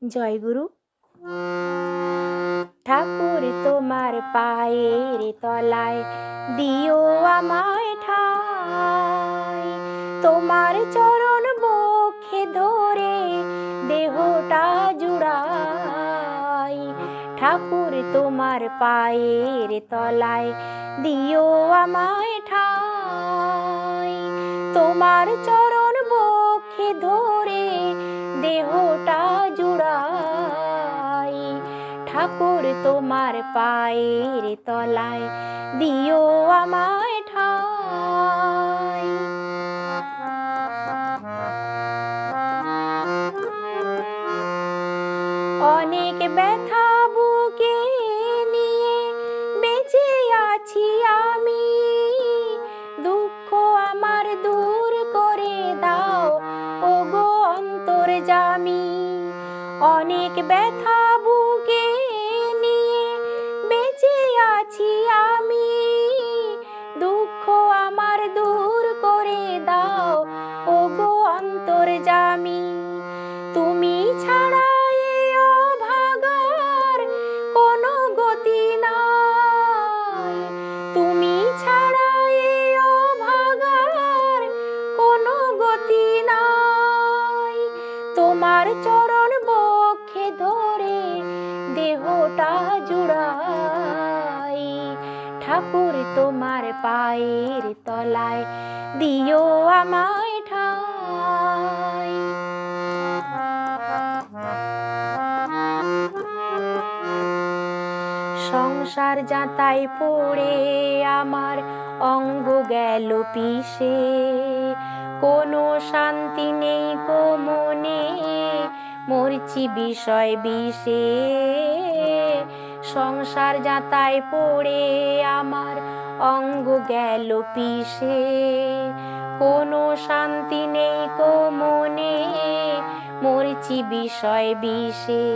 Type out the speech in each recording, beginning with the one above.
জয় গুরু। ঠাকুর তোমার পায়ের তলায় দিও আমায় ঠাই, তোমার চরণ বক্ষে ধরে দেহটা জুড়াই। ঠাকুর তোমার পায়ের তলায় দিও আমায় ঠাই, তোমার চরণ বক্ষে ধরে দেহটা জুড়াই। ঠাকুর তোমার পায়ের তলায় দিও আমায় ঠাই। অনেক ব্যথা বুকে নিয়ে বেঁচে আছি আমি, দুঃখ আমার দূর করে দাও ওগো অন্তর্যামী। অনেক ব্যথা বুকে নিয়ে বেঁচে আছি আমি, দুঃখ আমার দূর করে দাও ওগো অন্তর্যামী। তুমি ছাড়া এই অভাগার কোনো গতি নাই, তুমি ছাড়া এই অভাগার কোনো গতি নাই। তোমার চরণ বক্ষে ধরে দেহটা জুড়াই। ঠাকুর তোমার পায়ের তলায় দিও আমায় ঠাই। সংসার যাতায় পড়ে আমার অঙ্গ গেল পিষে, কোনো শান্তি নেই গো মনে মরছি বিষয় বিষে। সংসার যাতায় পড়ে আমার অঙ্গ গেল পিষে, কোনো শান্তি নেই গো মনে মরছি বিষয় বিষে।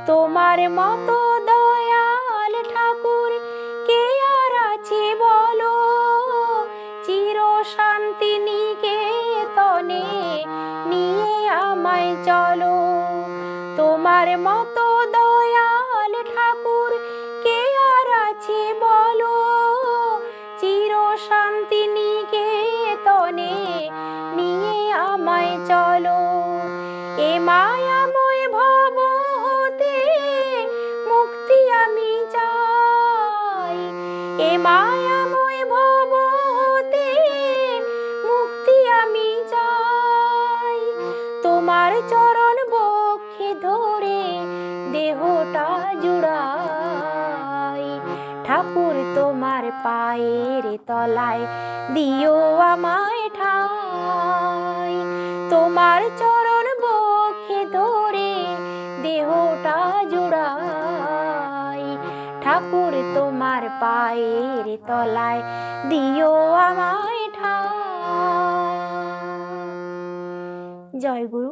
তোমার মতো দয়াল ঠাকুর কে আর আছে বলো, চির শান্তি নিকেতনে নিয়ে আমায় চলো। তোমার মতো দয়াল ঠাকুর কে আর আছে বলো, চির শান্তি নিকেতনে নিয়ে আমায় চলো। এ মায়াময় ভব হতে মুক্তি আমি চাই, এ মায়াময় ভব হতে মুক্তি আমি চাই। তোমার চরণ বক্ষে ধরে দেহটা জুড়াই। ঠাকুর তোমার পায়ের তলায় দিও আমায় ঠাই, তোমার চরণ বক্ষে ধরে দেহটা জুড়াই। ঠাকুর তোমার পায়ের তলায় দিও আমায় ঠাই। জয় গুরু।